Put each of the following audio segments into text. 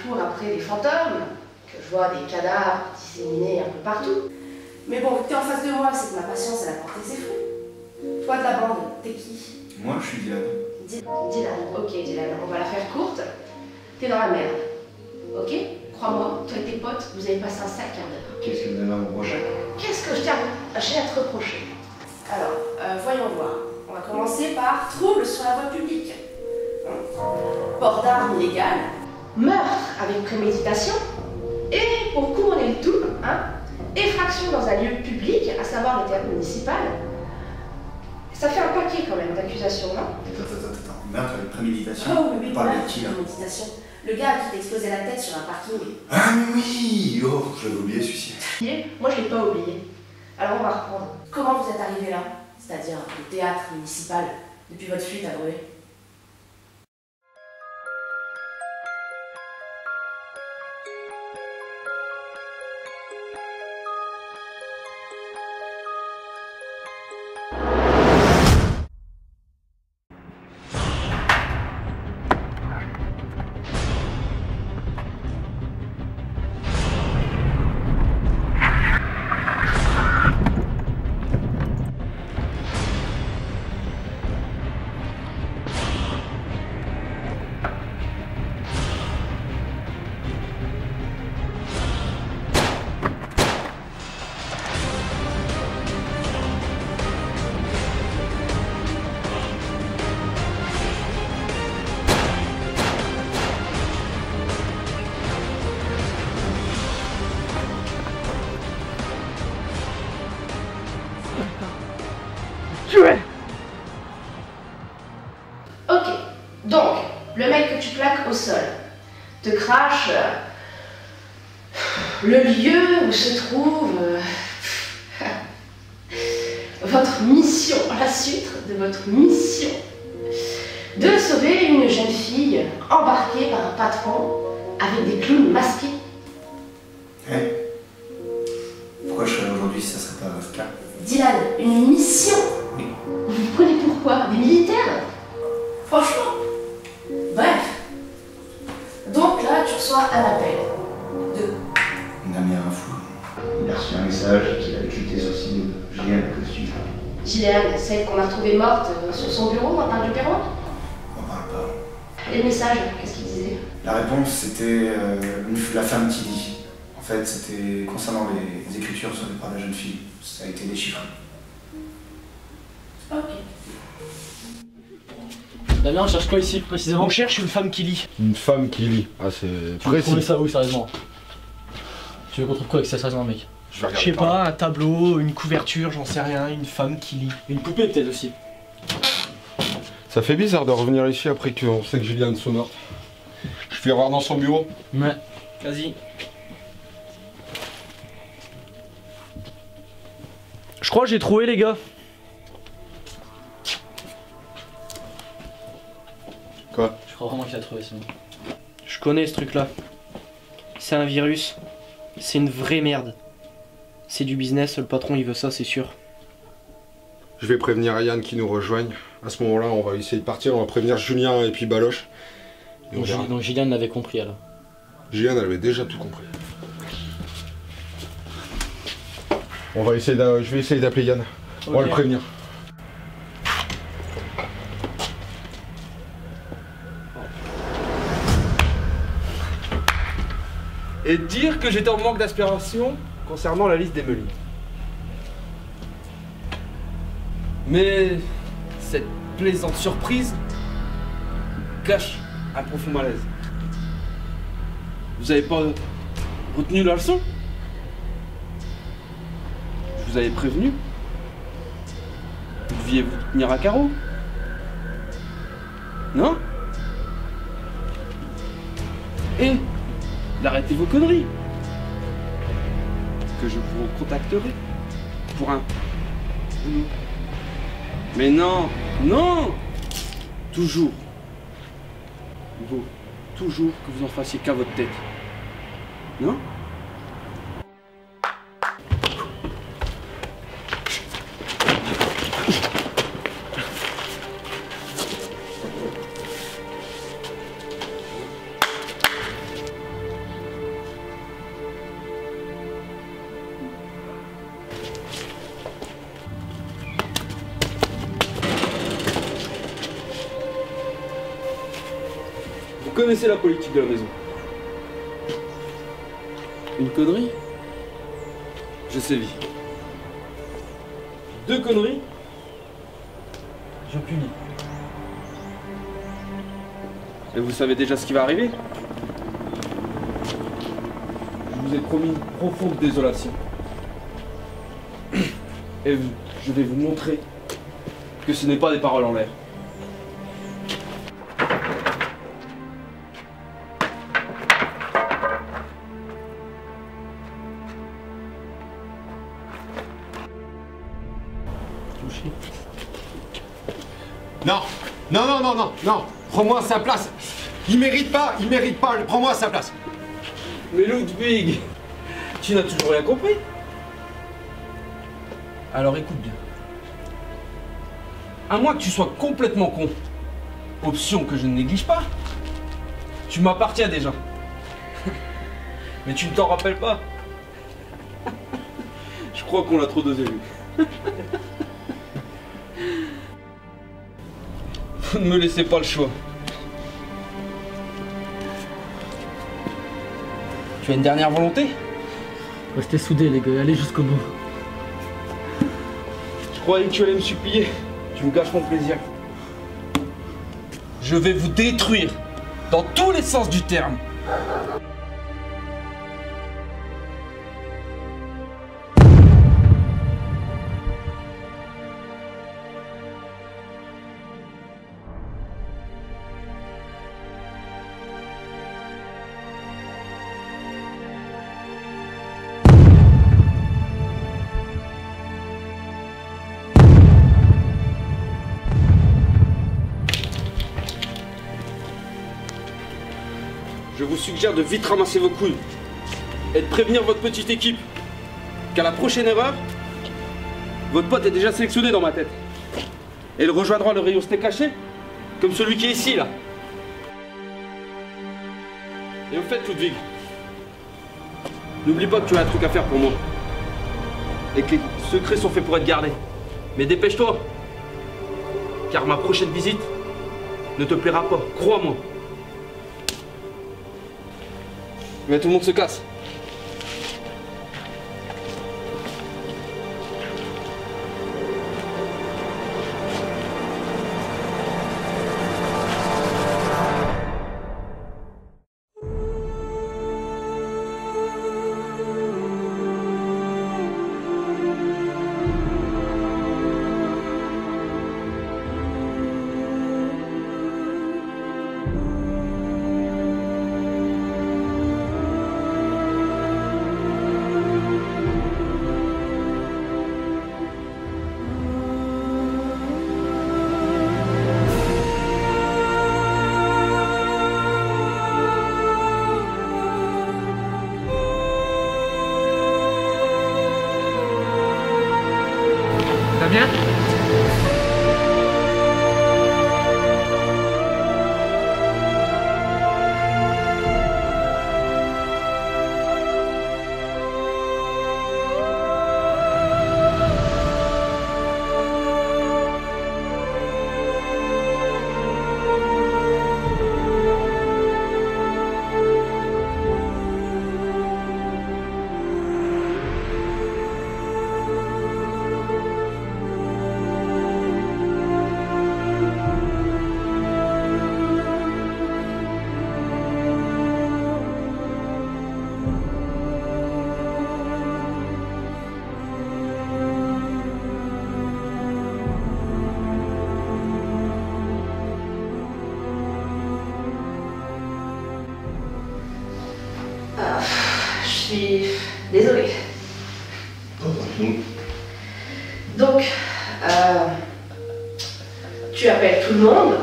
cours après des fantômes, que je vois des cadavres disséminés un peu partout. Mais bon, vu que t'es en face de moi, c'est que ma patience, elle a porté ses fruits. Toi de la bande, t'es qui? Moi, je suis Dylan. Dylan, ok Dylan, on va la faire courte. T'es dans la merde, ok? Crois-moi, toi et tes potes, vous avez passé un sale quart d'heure. Qu'est-ce que vous avez à me reprocher? Qu'est-ce que j'ai à te reprocher? Alors, voyons voir. On va commencer par trouble sur la voie publique. Port d'armes illégales, meurtre avec préméditation, et pour couronner le tout, effraction dans un lieu public, à savoir le théâtre municipal. Ça fait un paquet quand même d'accusations, non? Attends. Meurtre avec préméditation? Oh oui, Parle meurtre de qui là? préméditation. Le gars qui t'a explosé la tête sur un parking. Ah mais oui! Oh, j'avais oublié celui-ci. Moi je l'ai pas oublié. Alors on va reprendre. Comment vous êtes arrivé là? C'est-à-dire le théâtre municipal, depuis votre fuite à Bruay? Ok, donc, le mec que tu plaques au sol te crache le lieu où se trouve votre mission, la suite de votre mission, de sauver une jeune fille embarquée par un patron avec des clowns masqués. Hein? Pourquoi je serais là aujourd'hui si ça serait pas votre cas? Dylan, une mission? Oui. Vous vous prenez pour quoi? Des militaires? Franchement. Bref. Donc là, tu reçois un appel de... Une amie à un fou. Il a reçu un message qu'il avait quitté sur signe de Julien le costume. Gillian, celle qu'on a retrouvée morte sur son bureau en parle du perron. On parle pas. Et le message, qu'est-ce qu'il disait? La réponse c'était la femme qui dit. En fait, c'était concernant les écritures par la jeune fille. Ça a été déchiffré. Ok. Damien, on cherche quoi ici précisément? On cherche une femme qui lit. Une femme qui lit. Ah, c'est Tu veux trouver précis. ça où, sérieusement? Tu veux qu'on trouve quoi avec ça, sérieusement, mec? Je vais Je regarder sais par là. pas, un tableau, une couverture, j'en sais rien, une femme qui lit. Une poupée, peut-être aussi. Ça fait bizarre de revenir ici après qu'on sait que Juliane soit morte. Je vais voir dans son bureau. Ouais. Vas-y. Je crois que j'ai trouvé, les gars. Quoi? Je crois vraiment qu'il a trouvé ça. Je connais ce truc-là. C'est un virus. C'est une vraie merde. C'est du business, le patron il veut ça, c'est sûr. Je vais prévenir Yann qui nous rejoigne. À ce moment-là, on va essayer de partir. On va prévenir Julien et puis Baloche. Et on verra. Donc Gillian l'avait compris alors. Julien, elle avait déjà tout compris. On va essayer je vais essayer d'appeler Yann. On va Ok. le prévenir. Et dire que j'étais en manque d'aspiration concernant la liste des Meuli. Mais cette plaisante surprise cache un profond malaise. Vous avez pas retenu la leçon? Je vous avais prévenu. Vous deviez vous tenir à carreau. Non? Et d'arrêter vos conneries. Que je vous contacterai pour un boulot. Mais non, non! Toujours. Il vaut toujours que vous en fassiez qu'à votre tête. Non? Vous connaissez la politique de la maison. Une connerie, je sévis. 2 conneries, je punis. Et vous savez déjà ce qui va arriver? Je vous ai promis une profonde désolation. Et je vais vous montrer que ce n'est pas des paroles en l'air. Non, non, non, non, non, non. Prends-moi à sa place. Il mérite pas. Prends-moi à sa place. Mais Ludwig, tu n'as toujours rien compris. Alors écoute bien. À moins que tu sois complètement con, option que je ne néglige pas, tu m'appartiens déjà. Mais tu ne t'en rappelles pas. Je crois qu'on l'a trop dosé, lui. Vous ne me laissez pas le choix. Tu as une dernière volonté? Restez soudés les gars, allez jusqu'au bout. Je croyais que tu allais me supplier. Tu me gâches mon plaisir. Je vais vous détruire dans tous les sens du terme. Je vous suggère de vite ramasser vos couilles et de prévenir votre petite équipe qu'à la prochaine erreur, votre pote est déjà sélectionné dans ma tête. Et il rejoindra le rayon steak haché comme celui qui est ici, là. Et au fait, Ludwig, n'oublie pas que tu as un truc à faire pour moi. Et que les secrets sont faits pour être gardés. Mais dépêche-toi, car ma prochaine visite ne te plaira pas, crois-moi. Mais tout le monde se casse. Bien. Je suis désolée. Donc, tu appelles tout le monde.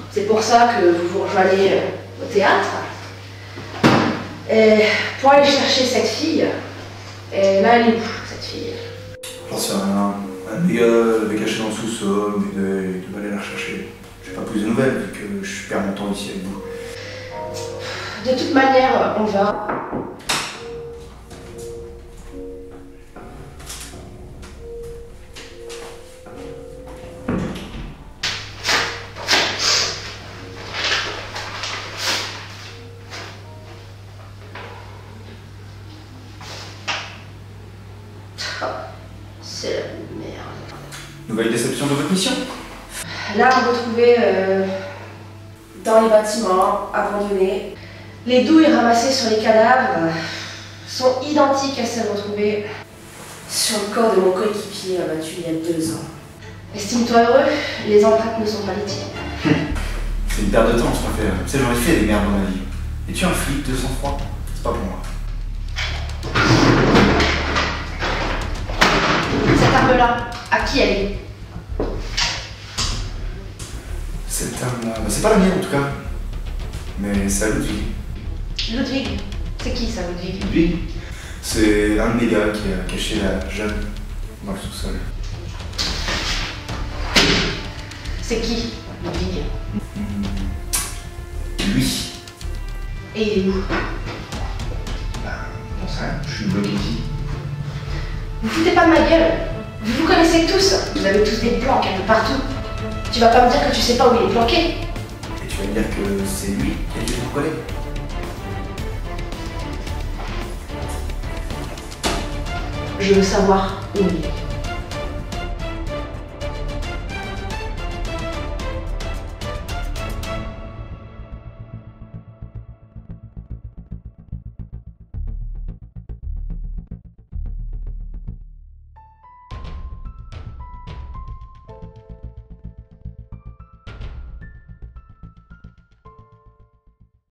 C'est pour ça que vous vous rejoignez au théâtre. Et pour aller chercher cette fille. Et là, elle est où, cette fille? J'en sais rien. Un gars l'avait caché dans le sous-sol, il devait aller la rechercher. Je n'ai pas plus de nouvelles vu que je perds mon temps ici avec vous. De toute manière, on va. C'est la merde. Nouvelle déception de votre mission? L'arme retrouvée dans les bâtiments abandonnés. Les douilles ramassées sur les cadavres sont identiques à celles retrouvées sur le corps de mon coéquipier abattu il y a 2 ans. Estime-toi heureux, les empreintes ne sont pas les tiennes. C'est une perte de temps, ce qu'on fait. Tu sais, j'en ai fait des merdes dans ma vie. Et tu es un flic de sang-froid? C'est pas pour moi. Cette arme-là, à qui elle est? Cette arme-là, bah, c'est pas la mienne en tout cas. Mais c'est à Ludwig. Ludwig? C'est qui ça, Ludwig? Ludwig? C'est un de mes gars qui a caché la jeune dans le sous-sol. C'est qui, Ludwig? Lui. Et il est où? Bah, j'en sais rien, je suis bloqué ici. Vous foutez pas de ma gueule. Vous vous connaissez tous. Vous avez tous des planques un peu partout. Tu vas pas me dire que tu sais pas où il est planqué. Et tu vas me dire que c'est lui qui a tué ton collègue? Je veux savoir où il est.